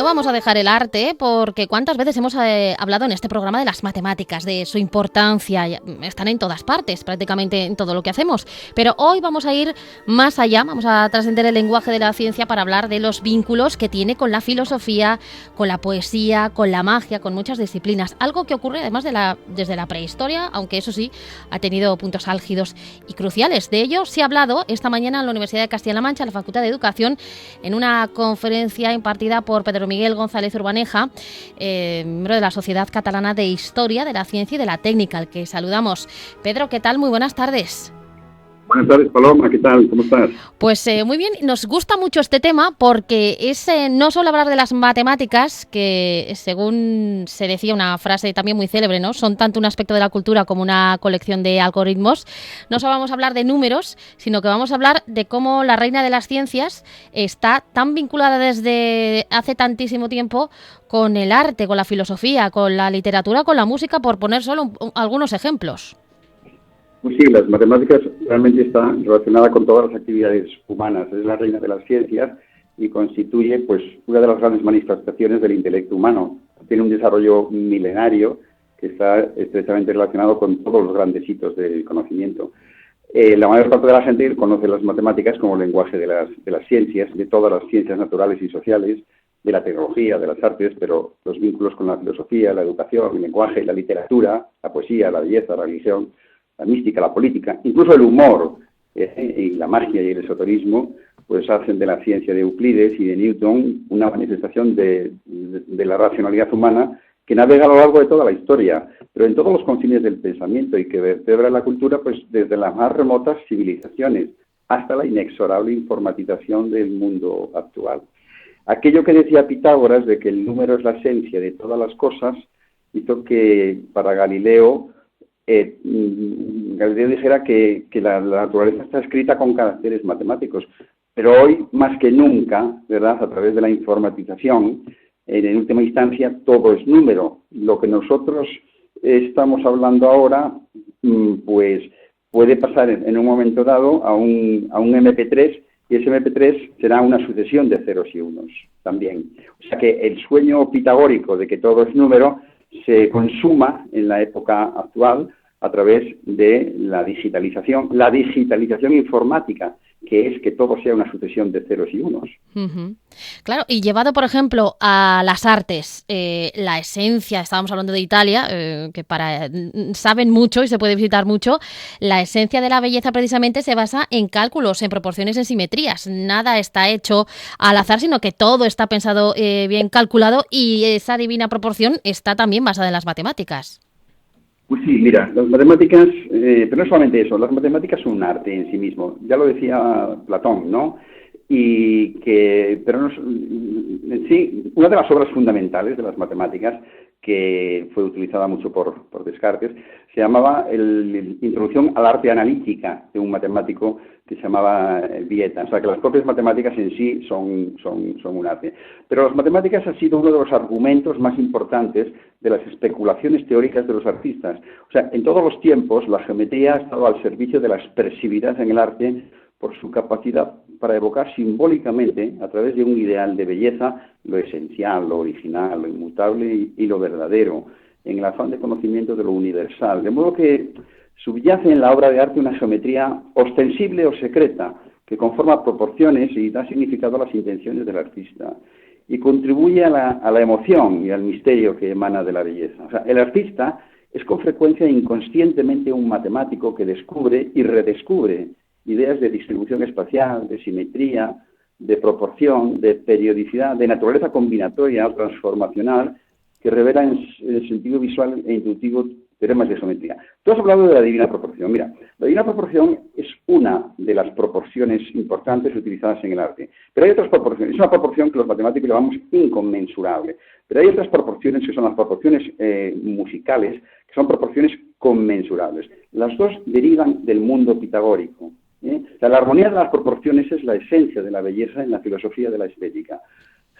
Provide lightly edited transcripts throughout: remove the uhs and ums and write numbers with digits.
vamos a dejar el arte porque cuántas veces hemos hablado en este programa de las matemáticas, de su importancia, están en todas partes, prácticamente en todo lo que hacemos, pero hoy vamos a ir más allá, vamos a trascender el lenguaje de la ciencia para hablar de los vínculos que tiene con la filosofía, con la poesía, con la magia, con muchas disciplinas, algo que ocurre además desde la prehistoria, aunque eso sí, ha tenido puntos álgidos y cruciales. De ello se ha hablado esta mañana en la Universidad de Castilla-La Mancha, en la Facultad de Educación, en una conferencia impartida por Pedro Miguel González Urbaneja, miembro de la Sociedad Catalana de Historia de la Ciencia y de la Técnica, al que saludamos. Pedro, ¿qué tal? Muy buenas tardes. Buenas tardes, Paloma, ¿qué tal? ¿Cómo estás? Pues muy bien, nos gusta mucho este tema porque es no solo hablar de las matemáticas, que según se decía una frase también muy célebre, ¿no? Son tanto un aspecto de la cultura como una colección de algoritmos. No solo vamos a hablar de números, sino que vamos a hablar de cómo la reina de las ciencias está tan vinculada desde hace tantísimo tiempo con el arte, con la filosofía, con la literatura, con la música, por poner solo algunos ejemplos. Pues sí, las matemáticas realmente están relacionadas con todas las actividades humanas. Es la reina de las ciencias y constituye pues una de las grandes manifestaciones del intelecto humano. Tiene un desarrollo milenario que está estrechamente relacionado con todos los grandes hitos del conocimiento. La mayor parte de la gente conoce las matemáticas como lenguaje de las ciencias, de todas las ciencias naturales y sociales, de la tecnología, de las artes, pero los vínculos con la filosofía, la educación, el lenguaje, la literatura, la poesía, la belleza, la religión, la mística, la política, incluso el humor y la magia y el esoterismo, pues hacen de la ciencia de Euclides y de Newton una manifestación de la racionalidad humana que navega a lo largo de toda la historia, pero en todos los confines del pensamiento y que vertebra la cultura, pues desde las más remotas civilizaciones hasta la inexorable informatización del mundo actual. Aquello que decía Pitágoras de que el número es la esencia de todas las cosas hizo que para Galileo dijera que la naturaleza está escrita con caracteres matemáticos, pero hoy más que nunca, ¿verdad?, a través de la informatización, en última instancia todo es número. Lo que nosotros estamos hablando ahora, pues puede pasar en un momento dado a un MP3 y ese MP3 será una sucesión de ceros y unos también. O sea que el sueño pitagórico de que todo es número se consuma en la época actual a través de la digitalización informática, que es que todo sea una sucesión de ceros y unos. Uh-huh. Claro, y llevado, por ejemplo, a las artes, la esencia, estábamos hablando de Italia, que saben mucho y se puede visitar mucho, la esencia de la belleza precisamente se basa en cálculos, en proporciones, en simetrías. Nada está hecho al azar, sino que todo está pensado, bien calculado, y esa divina proporción está también basada en las matemáticas. Pues sí, mira, las matemáticas, pero no solamente eso, las matemáticas son un arte en sí mismo, ya lo decía Platón, ¿no? Pero no, en sí, una de las obras fundamentales de las matemáticas, que fue utilizada mucho por Descartes, se llamaba Introducción al arte analítica, de un matemático que se llamaba Vieta. O sea, que las propias matemáticas en sí son un arte. Pero las matemáticas han sido uno de los argumentos más importantes de las especulaciones teóricas de los artistas. O sea, en todos los tiempos la geometría ha estado al servicio de la expresividad en el arte por su capacidad para evocar simbólicamente, a través de un ideal de belleza, lo esencial, lo original, lo inmutable y lo verdadero, en el afán de conocimiento de lo universal. De modo que subyace en la obra de arte una geometría ostensible o secreta, que conforma proporciones y da significado a las intenciones del artista, y contribuye a la emoción y al misterio que emana de la belleza. O sea, el artista es con frecuencia inconscientemente un matemático que descubre y redescubre ideas de distribución espacial, de simetría, de proporción, de periodicidad, de naturaleza combinatoria o transformacional, que revela en sentido visual e intuitivo teoremas de geometría. Tú has hablado de la divina proporción. Mira, la divina proporción es una de las proporciones importantes utilizadas en el arte. Pero hay otras proporciones. Es una proporción que los matemáticos llamamos inconmensurable. Pero hay otras proporciones que son las proporciones musicales, que son proporciones conmensurables. Las dos derivan del mundo pitagórico. O sea, la armonía de las proporciones es la esencia de la belleza en la filosofía de la estética.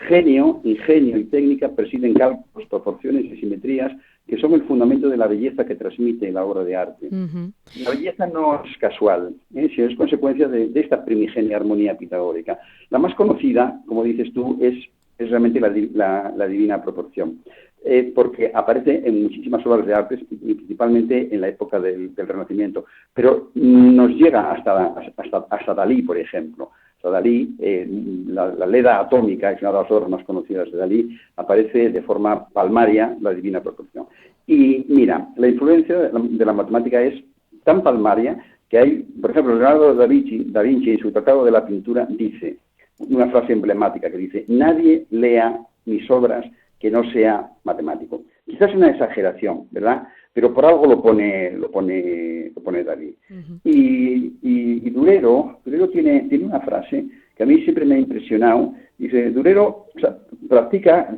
Genio, ingenio y técnica presiden cálculos, proporciones y simetrías que son el fundamento de la belleza que transmite la obra de arte. Uh-huh. La belleza no es casual, sino es consecuencia de esta primigenia armonía pitagórica. La más conocida, como dices tú, es es realmente la divina proporción. Porque aparece en muchísimas obras de arte, y principalmente en la época del Renacimiento. Pero nos llega hasta Dalí, por ejemplo. Dalí, la leda atómica, es una de las obras más conocidas de Dalí, aparece de forma palmaria la divina proporción. Y mira, la influencia de la matemática es tan palmaria que hay, por ejemplo, Leonardo da Vinci en su Tratado de la Pintura dice, una frase emblemática que dice, nadie lea mis obras que no sea matemático. Quizás es una exageración, ¿verdad? Pero por algo lo pone Dalí. Uh-huh. Y Durero tiene una frase que a mí siempre me ha impresionado. Dice, Durero practica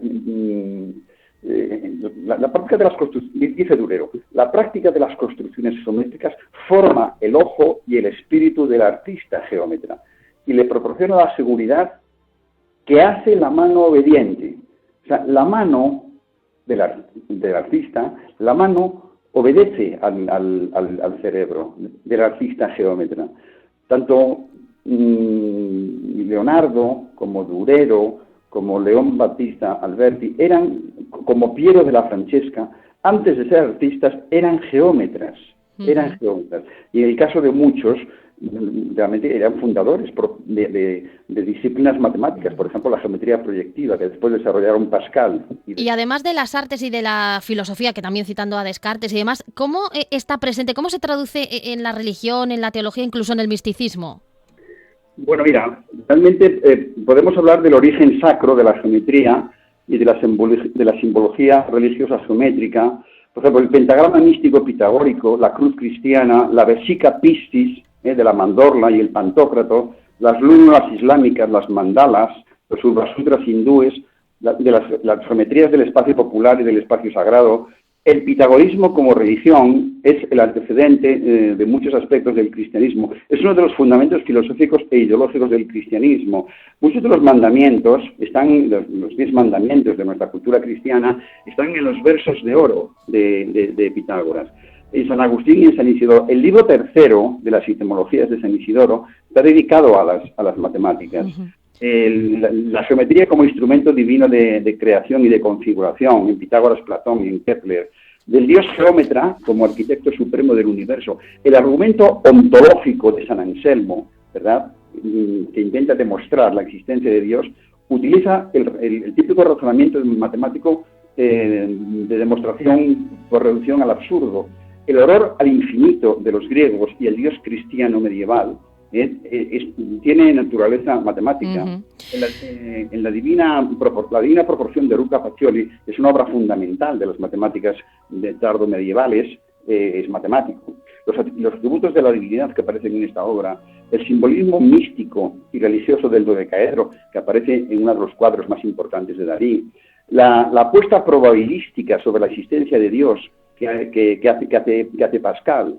la práctica de las construcciones, dice Durero, la práctica de las construcciones geométricas forma el ojo y el espíritu del artista geómetra y le proporciona la seguridad que hace la mano obediente. O sea, la mano del artista, la mano obedece al cerebro del artista geómetra. Tanto Leonardo como Durero, como León Battista Alberti, eran, como Piero de la Francesca, antes de ser artistas, eran geómetras. Eran geómetras. Y en el caso de muchos, realmente eran fundadores de disciplinas matemáticas, por ejemplo la geometría proyectiva, que después desarrollaron Pascal. Y además de las artes y de la filosofía, que también citando a Descartes y demás, ¿cómo está presente, cómo se traduce en la religión, en la teología, incluso en el misticismo? Bueno, mira, realmente podemos hablar del origen sacro de la geometría y de la simbología religiosa geométrica. Por ejemplo, el pentagrama místico pitagórico, la cruz cristiana, la vesica pistis, de la mandorla y el pantócrato, las lúnulas islámicas, las mandalas, los urbasutras hindúes, las geometrías del espacio popular y del espacio sagrado. El pitagorismo como religión es el antecedente de muchos aspectos del cristianismo. Es uno de los fundamentos filosóficos e ideológicos del cristianismo. Muchos de los mandamientos, los 10 mandamientos de nuestra cultura cristiana, están en los versos de oro de Pitágoras. En San Agustín y en San Isidoro. El libro tercero de las etimologías de San Isidoro está dedicado a las matemáticas. Uh-huh. La geometría como instrumento divino de creación y de configuración, en Pitágoras, Platón y en Kepler. Del dios geómetra como arquitecto supremo del universo. El argumento ontológico de San Anselmo, ¿verdad?, que intenta demostrar la existencia de Dios, utiliza el típico razonamiento matemático de demostración por reducción al absurdo. El horror al infinito de los griegos y el dios cristiano medieval tiene naturaleza matemática. Uh-huh. En la divina proporción de Luca Pacioli es una obra fundamental de las matemáticas de tardo medievales, es matemático. Los atributos de la divinidad que aparecen en esta obra, el simbolismo místico y religioso del dodecaedro, que aparece en uno de los cuadros más importantes de Dalí, la apuesta probabilística sobre la existencia de Dios que hace Pascal,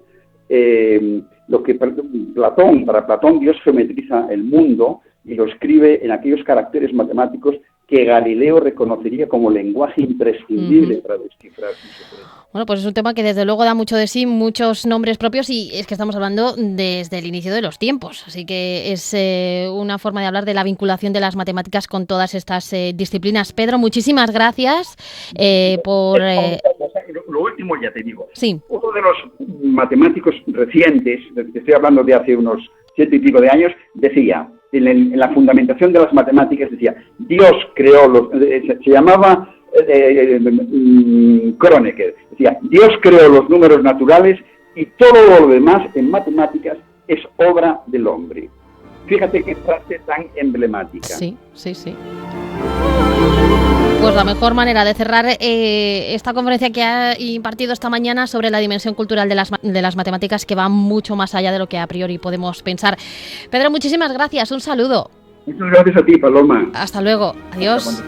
lo que para Platón Dios geometriza el mundo y lo escribe en aquellos caracteres matemáticos que Galileo reconocería como lenguaje imprescindible para descifrar su secreto. Bueno, pues es un tema que desde luego da mucho de sí, muchos nombres propios y es que estamos hablando desde el inicio de los tiempos. Así que es una forma de hablar de la vinculación de las matemáticas con todas estas disciplinas. Pedro, muchísimas gracias por... Lo último ya te digo. Sí. Uno de los matemáticos recientes, te estoy hablando de hace unos 7 y pico de años, decía, en la fundamentación de las matemáticas, decía, Dios creó se llamaba Kronecker, decía, Dios creó los números naturales y todo lo demás en matemáticas es obra del hombre. Fíjate qué frase tan emblemática. Sí. Pues la mejor manera de cerrar esta conferencia que ha impartido esta mañana sobre la dimensión cultural de las matemáticas, que va mucho más allá de lo que a priori podemos pensar. Pedro, muchísimas gracias, un saludo. Muchas gracias a ti, Paloma. Hasta luego, adiós.